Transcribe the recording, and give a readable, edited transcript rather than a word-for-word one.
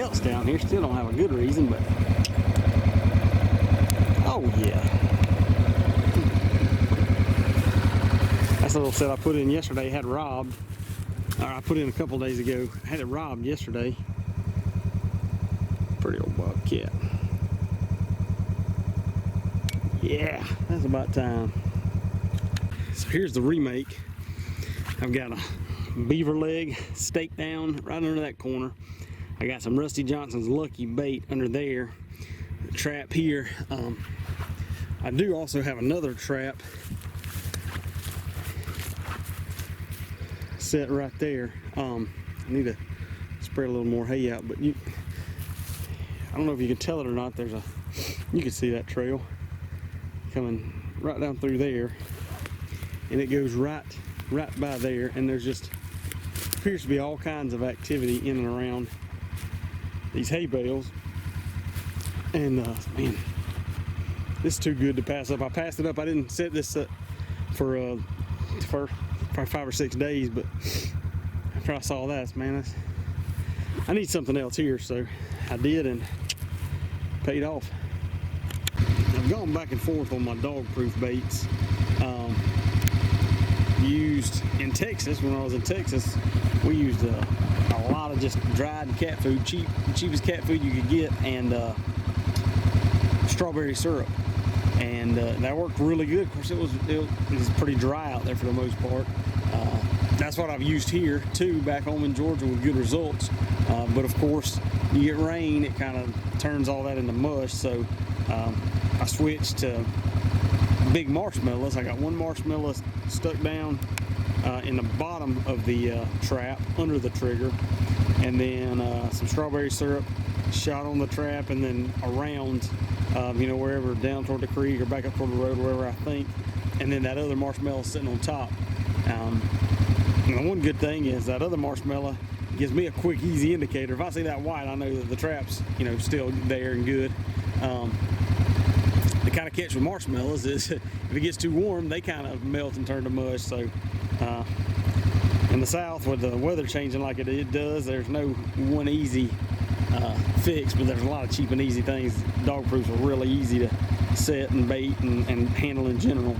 else down here. Still don't have a good reason, but oh yeah. That's a little set I put in yesterday, had robbed. Or I put in a couple days ago. I had it robbed yesterday. Pretty old bobcat. Yeah, that's about time. So here's the remake. I've got a beaver leg staked down right under that corner. I got some Rusty Johnson's Lucky bait under there. The trap here. I do also have another trap set right there. I need to spread a little more hay out, but I don't know if you can tell it or not. You can see that trail coming right down through there, and it goes right by there, and there's just appears to be all kinds of activity in and around these hay bales. And man, this is too good to pass up. I passed it up. I didn't set this up for probably 5 or 6 days, but after I saw that, man, I need something else here, so I did, and paid off. I've gone back and forth on my dog-proof baits. Used in Texas, when I was in Texas, we used a lot of just dried cat food, cheapest cat food you could get, and strawberry syrup, and that worked really good. Of course, it was pretty dry out there for the most part. That's what I've used here too, back home in Georgia, with good results. But of course, you get rain, it kind of turns all that into mush. So I switched to big marshmallows. I got one marshmallow stuck down in the bottom of the trap under the trigger, and then some strawberry syrup shot on the trap, and then around, wherever, down toward the creek or back up toward the road, wherever I think, and then that other marshmallow sitting on top. And the one good thing is that other marshmallow gives me a quick, easy indicator. If I see that white, I know that the trap's, still there and good. The kind of catch with marshmallows is if it gets too warm, they kind of melt and turn to mush. So in the South, with the weather changing like it does, there's no one easy fix, but there's a lot of cheap and easy things. Dog proofs are really easy to set and bait and handle in general.